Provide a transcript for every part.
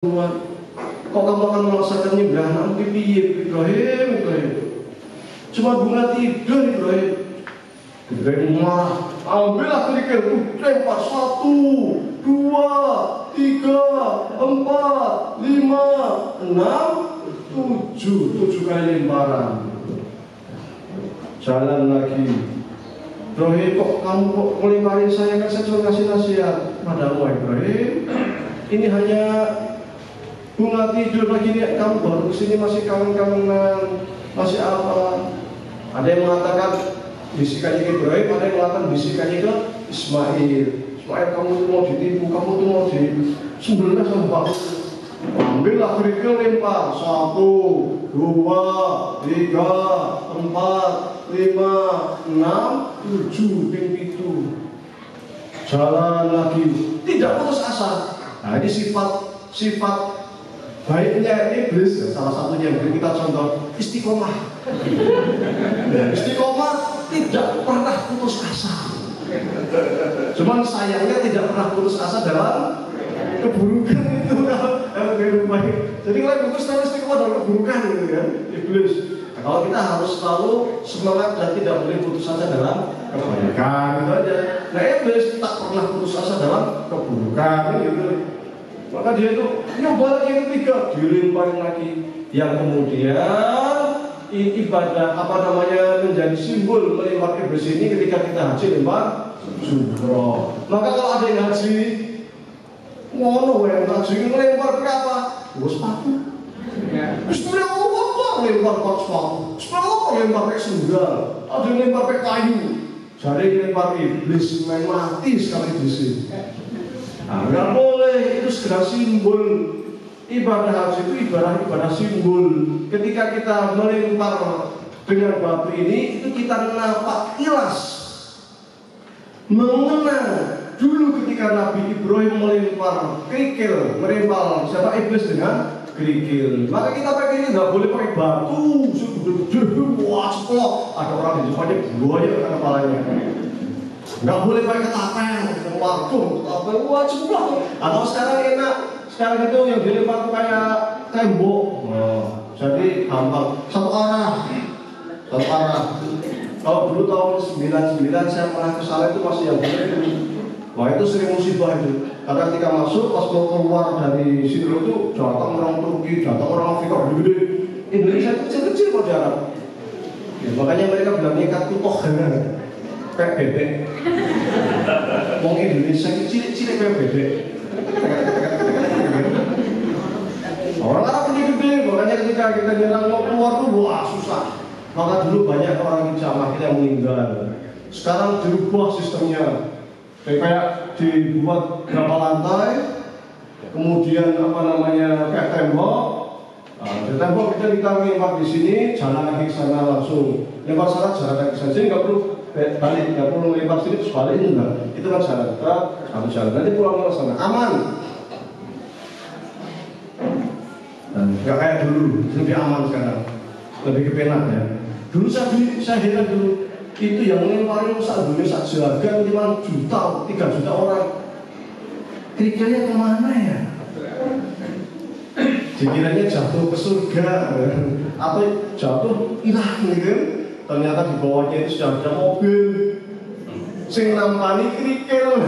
Tuhan, kok kamu akan merasakan nyembah piye Ibrahim? Cuma bunga tidur Ibrahim marah. Ambillah kerikilku, lempar 1, 2, 3, 4, 5, 6, 7 kali lemparan. Jalan lagi. Ibrahim, kok kamu melempari saya? Kan saya cuma kasih nasihat padamu Ibrahim. Ini hanya bunga tidur lagi nih, kamu baru kesini masih kangen-kangenan, masih apa? Ada yang mengatakan bisikannya ke Ibrahim, ada yang mengatakan bisikannya ke Ismail. Ismail, kamu tuh mau ditipu, kamu tuh mau disembelih sama Bapak. Ambillah kerikil lempar 1, 2, 3, 4, 5, 6, 7 tim itu. Jalan lagi, tidak putus asa. Nah ini sifat baiknya iblis, ya, salah satunya yang kita contoh istiqomah. Istiqomah tidak pernah putus asa. Cuman sayangnya tidak pernah putus asa dalam keburukan itu kalau baik. Jadi kalau putus terus istiqomah dalam keburukan gitu kan, iblis. Nah, kalau kita harus selalu semangat dan tidak boleh putus asa dalam kebaikan itu aja. Nah iblis tak pernah putus asa dalam keburukan gitu. Maka dia itu nyoba lagi yang ketiga, dilemparin lagi, yang kemudian ibadah menjadi simbol melempar iblis ini ketika kita haji lempar jumroh. Maka kalau ada yang haji ngono yang haji melempar berapa? Sepatu. Sebenarnya apa lempar sepatu? Sebenarnya apa lempar pakai sendal? Ada yang lempar pakai kayu. Jadi lempar iblis main mati sekali iblis ini. Nah, nggak boleh, itu segera simbol. Ibadah haji itu ibadah simbol. Ketika kita melempar dengan batu ini, itu kita nampak kilas mengenang dulu ketika Nabi Ibrahim melempar kerikil, melempar siapa iblis dengan kerikil. Maka kita pakai ini nggak boleh pakai batu, wah ceplok. Ada orang di depannya buaya kena kepalanya. Nggak boleh pakai ketapel, waktu ketapel, wah ceplok. Atau sekarang enak, sekarang itu yang dilempar kayak tembok. Jadi gampang, satu arah. Kalau dulu tahun 99 saya pernah ke sana itu masih yang benar. Wah itu sering musibah itu. Karena ketika masuk, pas mau keluar dari situ itu datang orang Turki, datang orang Afrika gede. Indonesia itu kecil-kecil kok di Arab. Ya, makanya mereka bilang nyekat kutoh kayak bebek. Wong Indonesia kecil-kecil kayak bebek. Orang Arab ini gede, makanya ketika kita nyerang mau keluar tuh wah susah. Maka dulu banyak orang jamaah yang meninggal. Sekarang dirubah sistemnya. Kayak dibuat berapa lantai, kemudian kayak tembok. Nah, di tembok kita lempar di sini, jalan lagi ke sana langsung. Lempar sana, jalan lagi ke sana. Jadi nggak perlu balik, nggak perlu lempar sini terus balik enggak. Itu kan jalan kita satu jalan. Nanti pulang ke sana, aman. Nggak kayak dulu, lebih aman sekarang, lebih kepenak ya. Dulu saya heran dulu. Itu yang melemparin saat Indonesia jaga 5 juta, 3 juta orang. Kira-kira kemana ya? Dikiranya jatuh ke surga atau jatuh hilang gitu. Ternyata di bawahnya itu sudah ada mobil sing nampani kerikil.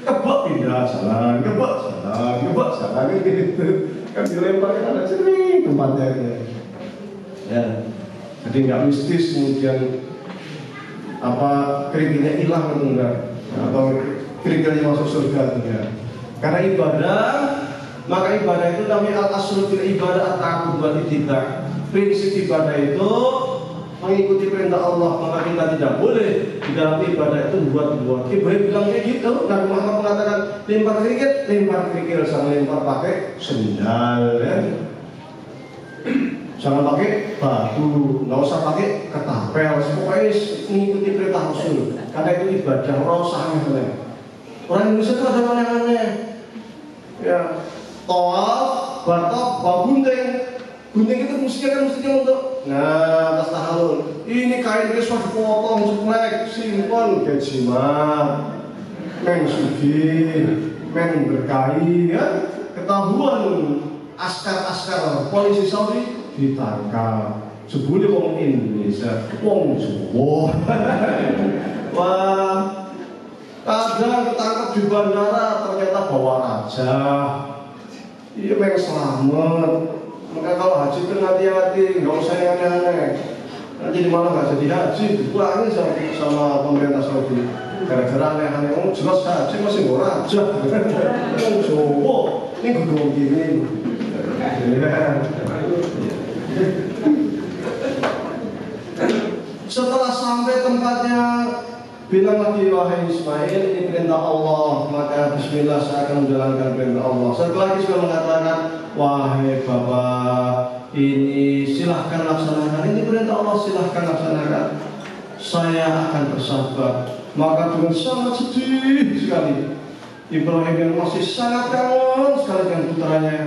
Kebak pindah jalan, kebak jalan gitu. Kan dilemparin ada sering tempatnya gitu. Ya. Jadi nggak mistis kemudian kerikilnya hilang atau enggak, atau kerikilnya masuk surga enggak. Karena ibadah, maka ibadah itu namanya al-aslu fil ibadah at-ta'abbud wal ittiba'. Prinsip ibadah itu mengikuti perintah Allah, maka kita tidak boleh di dalam ibadah itu buat-buat. Ibrahim bilang kayak gitu, Nabi Muhammad mengatakan lempar kerikil, jangan lempar pakai sendal ya. Jangan pakai batu, nggak usah pakai ketapel, pokoknya mengikuti perintah Rasul. Karena itu ibadah usah aneh-aneh. Orang Indonesia itu ada aneh-aneh. Ya, tawaf, batok, bawa gunting. Gunting itu mestinya untuk atas tahallul. Ini kain kita sudah dipotong, ceplek, simpan, gajimat, men sugi, men berkahi, ya. ketahuan askar-askar polisi Saudi ditangkap. Jebule wong Indonesia, wong Jawa. Wah, kadang ketangkep di bandara ternyata bawa raja. Iya pengen selamat. Maka kalau haji kan hati-hati, nggak usah yang aneh-aneh. Nanti di mana nggak jadi haji, dikurangi sama pemerintah Saudi. Gara-gara aneh-aneh, oh jelas haji masih bawa raja. Wong Jawa, ini gue gini. Setelah sampai tempatnya, bilang lagi, wahai Ismail, ini perintah Allah, maka bismillah saya akan menjalankan perintah Allah. Setelah lagi sudah mengatakan, wahai bapak, ini silahkan laksanakan, ini perintah Allah, silahkan laksanakan. Saya akan bersabar. Maka dengan sangat sedih sekali, Ibrahim yang masih sangat kangen sekali dengan putranya.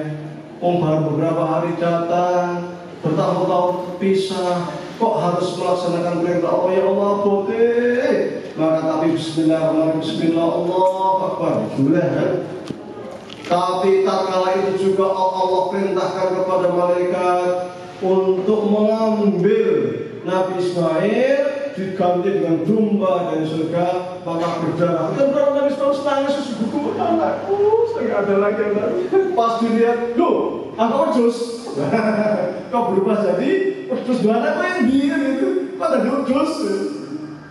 Baru beberapa hari datang, bertahun-tahun pisah. Kok harus melaksanakan perintah Allah? Ya Allah, boleh. Maka tapi bismillahirrahmanirrahim, bismillah, Allahu Akbar. Boleh kan? Tapi tak kala itu juga Allah perintahkan kepada malaikat untuk mengambil Nabi Ismail diganti dengan domba dari surga, maka berdarah. Dan Nabi Ismail nangis sesungguhnya, anakku, saya ada lagi anak. Pas dilihat, loh, apa jus? Kau berubah jadi terus dua anakku yang biru itu, kok ada jus?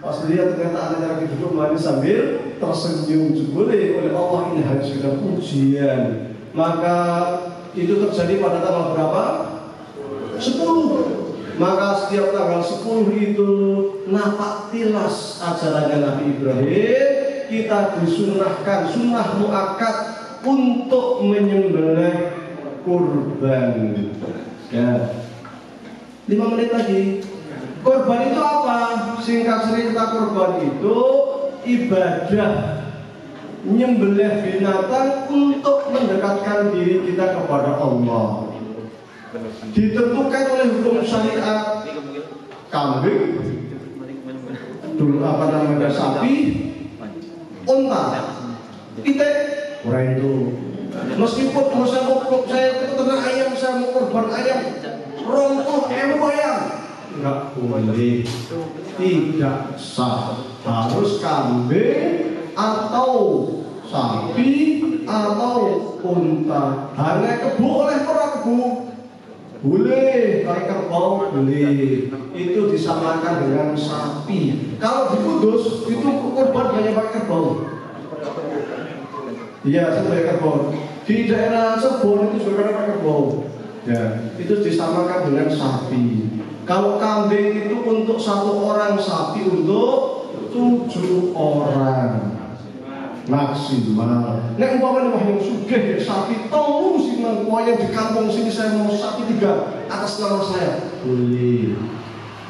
Pas lihat ternyata anaknya lagi duduk manis sambil tersenyum. Boleh oleh Allah, ini harus kita ujian. Maka itu terjadi pada tanggal berapa? 10. Maka setiap tanggal 10 itu napak tilas ajarannya Nabi Ibrahim, kita disunahkan sunnah muakkad untuk menyembelih kurban. Ya. 5 menit lagi. Kurban itu apa? Singkat cerita, kurban itu ibadah menyembelih binatang untuk mendekatkan diri kita kepada Allah. Ditentukan oleh hukum syariat kambing, dulu apa namanya sapi, unta, kita orang itu. Meskipun saya peternak ayam, saya mau kurban ayam, rontok ayam, nggak boleh, tidak sah. Harus kambing atau sapi atau unta. Hanya kebu oleh orang kebu. Boleh, kalau kerbau boleh. Itu disamakan dengan sapi. Kalau di Kudus itu kurban hanya pakai kerbau. Iya, sebagai kerbau. Di daerah Cirebon itu juga pakai kerbau. Ya, itu disamakan dengan sapi. Kalau kambing itu untuk 1 orang, sapi untuk 7 orang. Maksimal. Nek umpamanya yang sugih sapi telu sing nang yang di kampung sini saya mau sapi 3 atas nama saya. Boleh.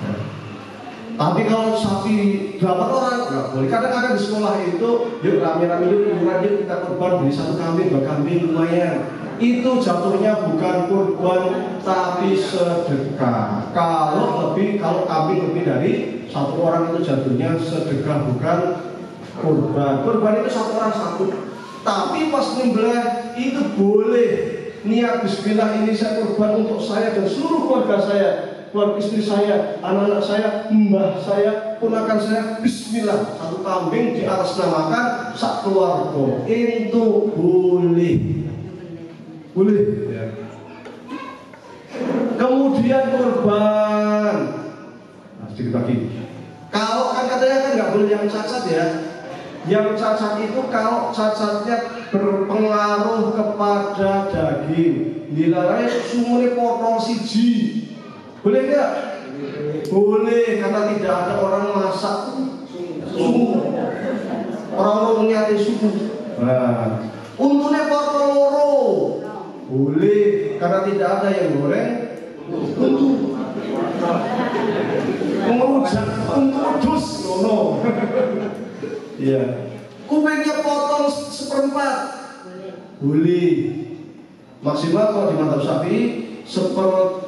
Ya. Tapi kalau sapi 8 orang enggak boleh. Kadang-kadang di sekolah itu yuk rame-rame yuk kita kurban beli 1 kambing, 2 kambing lumayan. Itu jatuhnya bukan kurban tapi sedekah. Kalau kambing lebih dari 1 orang itu jatuhnya sedekah, bukan kurban. Kurban itu 1 orang 1. Tapi pas nyembelih itu boleh niat bismillah, ini saya kurban untuk saya dan seluruh keluarga saya, keluarga istri saya, anak-anak saya, mbah saya, ponakan saya. Bismillah, 1 kambing di atas namakan sak keluarga. Itu boleh. Boleh. Ya. Kemudian kurban. Nah, sedikit lagi. Kalau kan katanya kan nggak boleh yang cacat ya. Yang cacat itu kalau cacatnya berpengaruh kepada daging, dilarang sumune potong siji. Boleh nggak? Boleh, karena tidak ada orang masak sumu. Orang nyate sumu. Nah, untune potong loro. Boleh, karena tidak ada yang goreng untu. Mengucap untu dus ngono. Iya. Kupingnya potong 1/4. Boleh. Maksimal kalau di mantap sapi kalau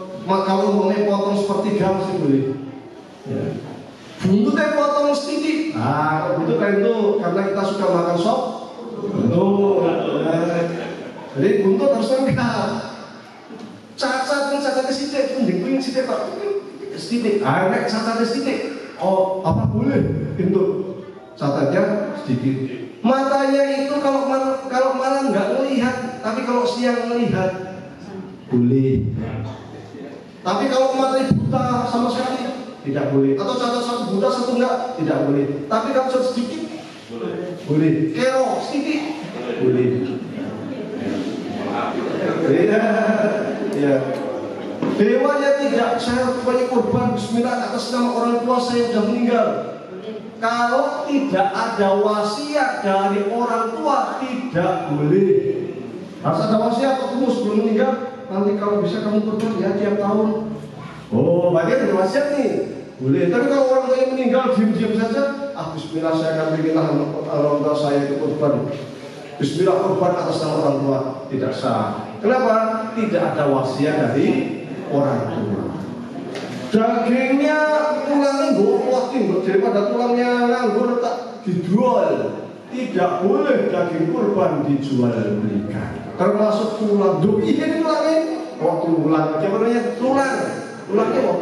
mau potong 1/3 masih boleh. Ya. Buntutnya potong sedikit. Nah, buntut kan itu karena kita suka makan sop. Tuh. Jadi buntut harus lengkap. Cacat sidik, mending sidik Pak. Sedikit, nek cacat sedikit. Oh, apa boleh untuk catatnya sedikit. Matanya itu kalau malam nggak melihat, tapi kalau siang melihat boleh. Tapi kalau matanya buta sama sekali tidak boleh. Atau catat satu buta satu enggak, tidak boleh. Tapi kalau catat sedikit boleh. Kero sedikit boleh. Ya. Dewanya tidak saya banyak korban bismillah atas nama orang tua saya sudah meninggal. Kalau tidak ada wasiat dari orang tua tidak boleh. Harus ada wasiat kamu sebelum meninggal. Nanti kalau bisa kamu korban ya tiap tahun. Oh, bagian ada wasiat nih. Boleh. Tapi kalau orang tua meninggal diam-diam saja, bismillah saya akan bikin orang tua saya itu korban. Bismillah korban atas nama orang tua tidak sah. Kenapa? Tidak ada wasiat dari orang tua. Dagingnya tulangnya nggopotin daripada tulangnya nganggur tak dijual. Tidak boleh daging kurban dijual belikan. Termasuk tulang. Ini tulangnya. Oh tulang. Sebenarnya tulang. Tulangnya apa?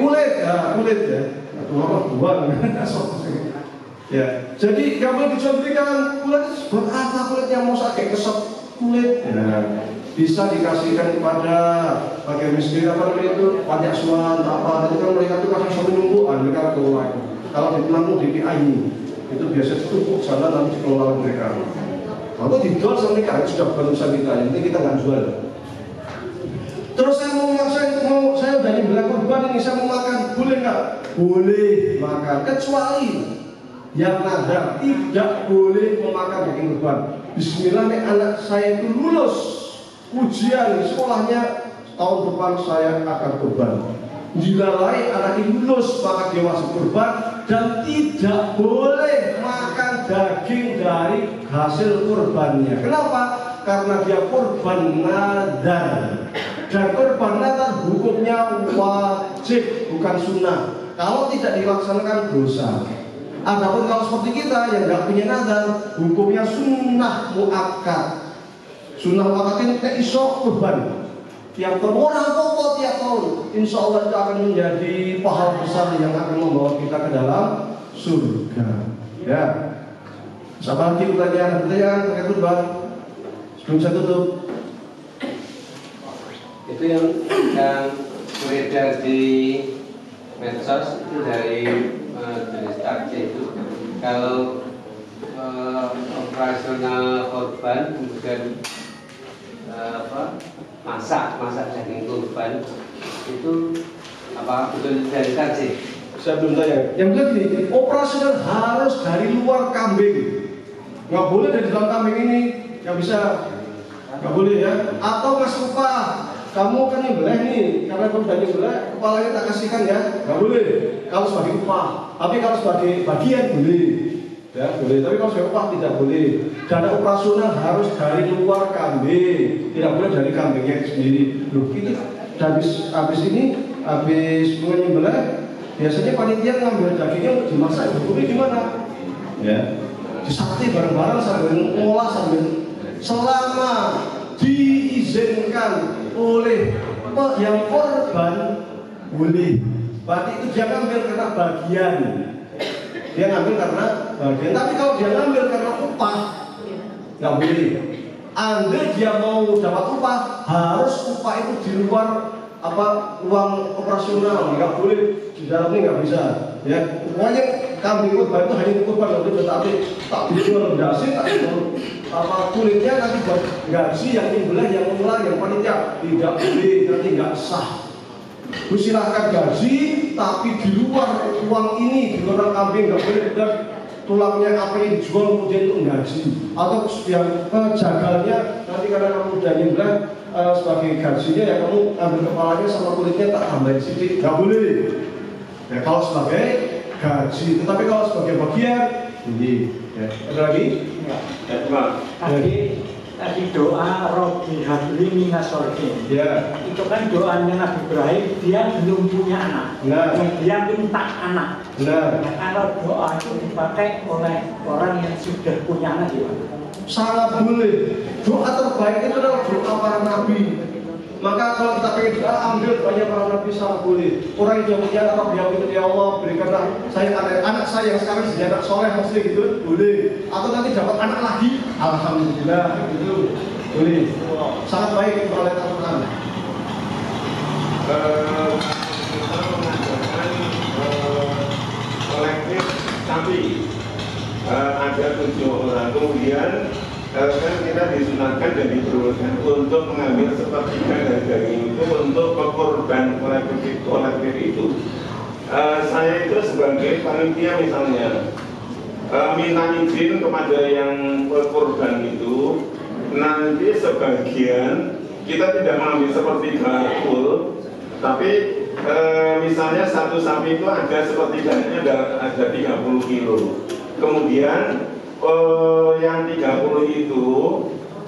Kulit. Ya kulit ya. Tulang apa buang. Ya. Jadi nggak boleh dijual belikan. Kulit buat apa kulitnya mau sakit kesep kulit? Ya. Bisa dikasihkan kepada bagian miskin apa namanya itu pajak suan apa itu kan mereka itu kasih sampai nungguan mereka kelola kalau ditemanu di PI itu biasa tutup sana nanti dikelola mereka kalau dijual sama mereka itu sudah bukan usaha kita ini kita nggak jual. Terus saya udah bilang korban ini saya mau makan boleh nggak? Boleh makan kecuali yang nadar tidak boleh memakan daging korban. Bismillah nih anak saya itu lulus ujian sekolahnya tahun depan saya akan korban. Dilalai anak ini lulus maka dia wajib korban dan tidak boleh makan daging dari hasil korbannya. Kenapa? Karena dia korban nadar. Dan korban nadar hukumnya wajib bukan sunnah. Kalau tidak dilaksanakan dosa. Adapun kalau seperti kita yang nggak punya nadar hukumnya sunnah muakkad. Sunnah wakatin tak iso korban. Tiap tahun orang pokok tiap tahun, insya Allah itu akan menjadi pahala besar yang akan membawa kita ke dalam surga. Ya. Siapa lagi pertanyaan terkait korban? Sebelum saya tutup. Itu yang beredar di medsos itu dari jenis takjil itu kalau operasional korban kemudian masak daging kurban itu apa betul dari KJ? Saya belum tanya. Yang kedua gini, operasional harus dari luar kambing. Nggak boleh dari dalam kambing ini, nggak bisa, nggak boleh ya. Atau mas upah, kamu kan nyembelih nih, karena kamu udah nyembelih, kepalanya tak kasihkan ya, nggak boleh. Kalau sebagai upah, tapi kalau sebagai bagian boleh. Ya boleh, tapi kalau sebagai upah tidak boleh. Dana operasional harus dari luar kambing, tidak boleh dari kambingnya sendiri. Loh, ini habis menyembelih, biasanya panitia ngambil dagingnya untuk dimasak. Hukumnya gimana? Ya, disate bareng-bareng sambil ngolah sambil selama diizinkan oleh yang korban boleh. Berarti itu dia ngambil karena bagian. Dia ngambil karena bagian. Tapi kalau dia ngambil karena upah, nggak boleh. Andai dia mau dapat upah, harus upah itu di luar uang operasional, nggak boleh di dalamnya nggak bisa. Ya, pokoknya kambing kurban itu hanya kurban nggak boleh, tapi tak dijual dasi, tak dijual kulitnya nanti buat gaji yang nyembelih, yang mengolah, yang panitia tidak boleh, nanti nggak sah. Silahkan gaji, tapi di luar uang ini, di luar kambing nggak boleh dan tulangnya apa yang dijual kemudian itu gaji atau yang jagalnya nanti karena kamu udah nyembelih sebagai gajinya ya kamu ambil kepalanya sama kulitnya tak tambahin sedikit, nggak boleh. Ya kalau sebagai gaji, tetapi kalau sebagai bagian ini, ya. Ada lagi? Tadi doa Robbi habli minas sholihin. Ya. Itu kan doanya Nabi Ibrahim, dia belum punya anak. Nah. Dia minta anak. Nah. Nah, kalau doa itu dipakai oleh orang yang sudah punya anak gimana? sangat boleh. Doa terbaik itu adalah doa para nabi. Maka kalau kita pengen doa, ambil banyak para nabi, sangat boleh. Orang yang punya anak dia itu, ya Allah berikanlah saya anak saya yang sekarang jadi anak soleh mesti gitu, boleh. Atau nanti dapat anak lagi, alhamdulillah itu boleh. Sangat baik oleh Al-Quran. Kita mengadakan kolektif sapi, ada 7 orang, kemudian kan kita disunahkan dan diperbolehkan untuk mengambil sepertiga dari daging itu untuk korban kolektif itu. Saya itu sebagai panitia misalnya minta izin kepada yang korban itu, nanti sebagian kita tidak mengambil sepertiga full, tapi misalnya satu sapi itu ada sepertiganya ada 30 kilo. Kemudian yang 30 itu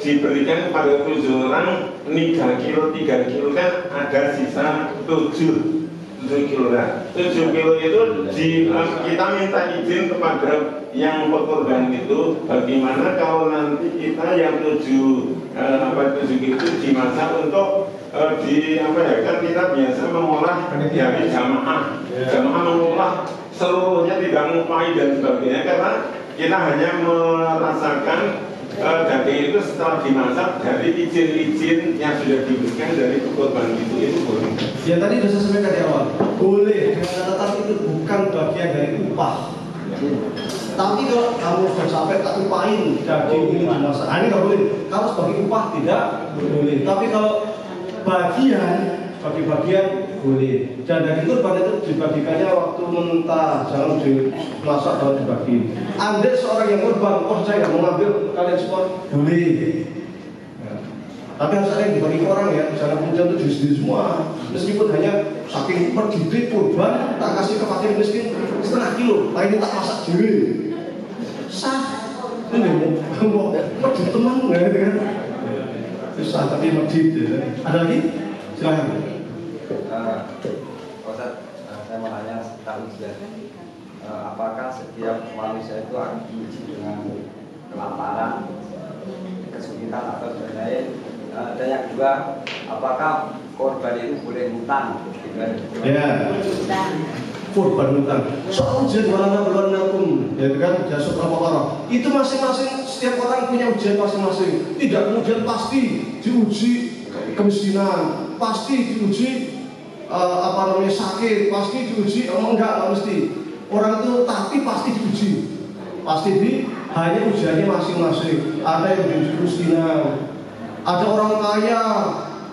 diberikan kepada 7 orang, 3 kilo kan ada sisa 7 kilo. Nah, 7 kilo itu kita minta izin kepada yang pekorban itu, bagaimana kalau nanti kita yang 7 kilo itu dimasak untuk kan kita biasa mengolah dari jamaah mengolah seluruhnya, tidak ngupai dan sebagainya, karena kita hanya merasakan daging itu setelah dimasak dari izin-izin yang sudah diberikan dari korban itu boleh. Ya tadi sudah saya sampaikan di awal, boleh, tetapi itu bukan bagian dari upah. Tapi kalau kamu sudah sampai tak upahin daging ini dimasak, ini nggak boleh. Kalau sebagai upah tidak boleh. Tapi kalau bagian boleh. Dan daging kurban itu dibagikannya waktu mentah, jangan dimasak atau dibagi. Andai seorang yang kurban, saya mau ngambil kalian semua, boleh. Ya. Tapi harus ada yang dibagi ke orang ya, jangan kemudian itu sendiri semua. Meskipun hanya saking pergede kurban, tak kasih ke fakir miskin 1,5 kilo, nah ini tak masak dulu. Sah. Ini mau pergi teman nggak gitu kan? Susah tapi medit. Ada lagi? Silakan. Ustaz, saya mau nanya tentang ujian. Apakah setiap manusia itu akan diuji dengan kelaparan, kesulitan atau lain-lain? Dan yang kedua, apakah korban itu boleh hutang? Ya. Korban hutang. Soal ujian walanakum, ya kan? Jasad apa-apa. Itu masing-masing, setiap orang punya ujian masing-masing. Tidak kemudian pasti diuji kemiskinan, pasti diuji sakit, pasti diuji enggak mesti. Orang itu tapi pasti diuji. Hanya ujiannya masing-masing. Ada yang diuji kemiskinan, ada orang kaya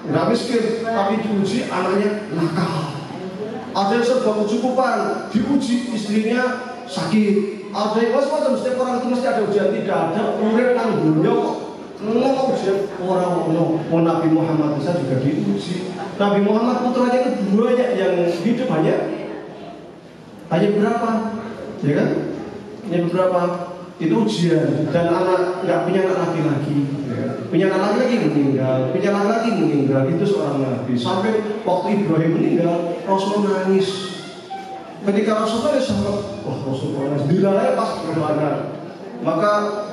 nggak miskin tapi diuji anaknya nakal. Ada yang serba kecukupan, diuji istrinya sakit. Ada yang macam-macam. Setiap orang itu mesti ada ujian. Tidak ada urip nang dunya kok ujian orang Nabi Muhammad bisa juga diuji. Nabi Muhammad putranya itu banyak yang hidup hanya berapa, ya kan? Hanya beberapa. Itu ujian. Dan anak nggak punya anak laki-laki, punya anak laki-laki meninggal, itu seorang nabi. Sampai waktu Ibrahim meninggal, Rasul nangis. Ketika Rasul nangis, Rasul nangis. Dilalai pas berdoa. Maka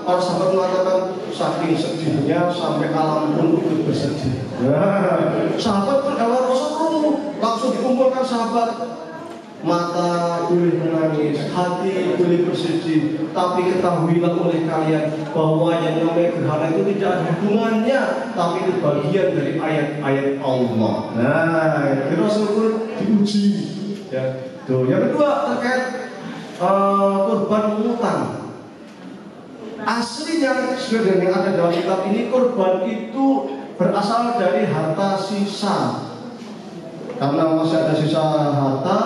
para sahabat mengatakan saking sedihnya sampai alam pun ikut bersedih. Sahabat pun kalau Rasul langsung dikumpulkan sahabat. Mata boleh menangis, hati boleh bersedih, tapi ketahuilah oleh kalian bahwa yang namanya gerhana itu tidak ada hubungannya, tapi itu bagian dari ayat-ayat Allah. Nah, itu Rasul diuji. Ya. Tuh. Yang kedua terkait korban utang. Aslinya sudah yang ada dalam kitab ini, korban itu berasal dari harta sisa. Karena masih ada sisa harta,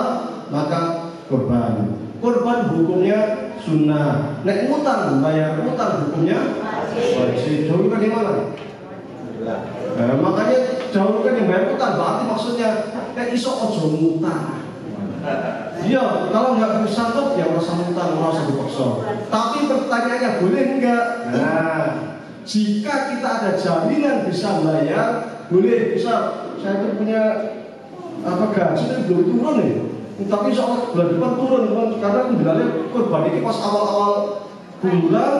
maka korban hukumnya sunnah. Nek utang, bayar utang hukumnya wajib. Jauhkan yang mana? Makanya jauhkan yang bayar utang. Berarti maksudnya nek iso ojo ngutang. Iya, kalau nggak sanggup ya merasa utang, merasa dipaksa. Tapi pertanyaannya boleh enggak? Nah, jika kita ada jaminan bisa bayar, boleh bisa. Saya tuh punya gaji itu belum turun nih. Tapi insya Allah bulan depan turun, karena bilangnya korban ini pas awal-awal bulan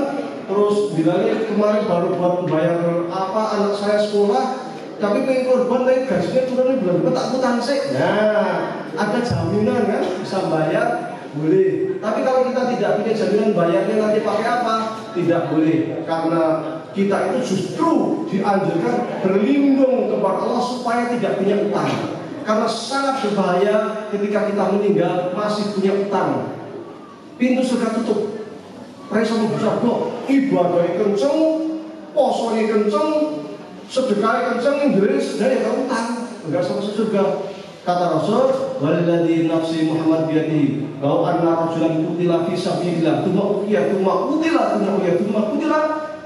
terus bilangnya kemarin baru buat bayar apa anak saya sekolah, tapi pengen korban tapi gajinya turunnya belum tak utang sih. Nah, ada jaminan kan bisa bayar boleh. Tapi kalau kita tidak punya jaminan bayarnya nanti pakai apa? Tidak boleh, karena kita itu justru dianjurkan berlindung kepada Allah supaya tidak punya utang. Karena sangat berbahaya ketika kita meninggal masih punya utang. Pintu surga tutup. Rasa bisa blok, ibadahnya kenceng, posonya kenceng, sedekahnya kenceng, Inggris, dan yang utang, enggak sama surga. Kata Rasul, walladzi nafsi Muhammad biyadihi, law anna rajulan qutila fi sabilillah, tsumma uqiya, tsumma qutila, tsumma uqiya, tsumma qutila,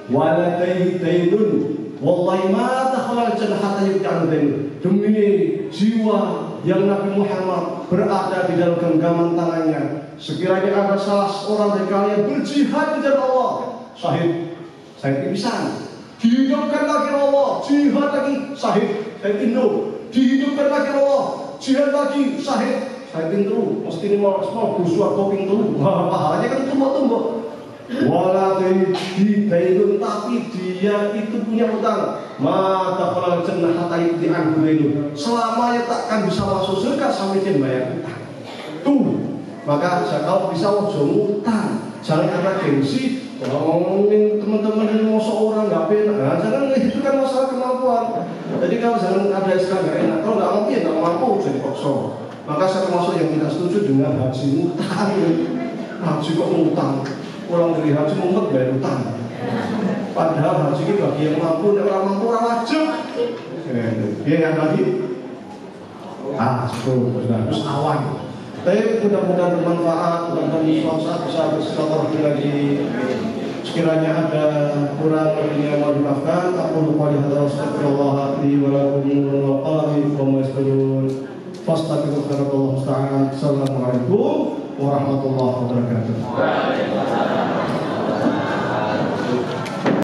waladaihi daynun, wallahi ma dakhala al-jannah hatta yud'an daynun. Demi jiwa yang Nabi Muhammad berada di dalam genggaman tangannya, sekiranya ada salah seorang dari kalian berjihad di jalan Allah, syahid pisan, dihidupkan lagi Allah, jihad lagi, syahid Indo, dihidupkan lagi Allah, jihad lagi, syahid pintu, mesti ini mau busuk koking tuh, pahalanya kan tumbuk-tumbuk. Waladhi dainun, tapi dia itu punya utang. Mata kalau jannah hatta yudhi'an dainun, selamanya takkan bisa masuk surga sampai dia bayar utang. Tuh, maka kalau bisa wajah utang, jangan karena gengsi ngomongin teman-teman ini mau seorang nggak penak. Nah, jangan, itu kan masalah kemampuan. Jadi kalau jangan ada istilah nggak enak, kalau nggak mampu ya nggak mampu jadi paksa. Maka saya termasuk yang tidak setuju dengan haji utang. Haji kok utang? Pulang dari haji mumet bayar utang. Padahal haji itu bagi yang mampu, yang orang mampu orang wajib. Ya yang lagi, cukup harus awan. Tapi mudah-mudahan bermanfaat, mudah-mudahan suatu saat bisa bersilaturahmi lagi. Sekiranya ada kurang lebihnya mohon dimaafkan. Aku lupa di hadal astagfirullah li wa lakum wa qalabi wa mas'ulun. Fastaghfirullahaladzim. Assalamualaikum warahmatullahi wabarakatuh.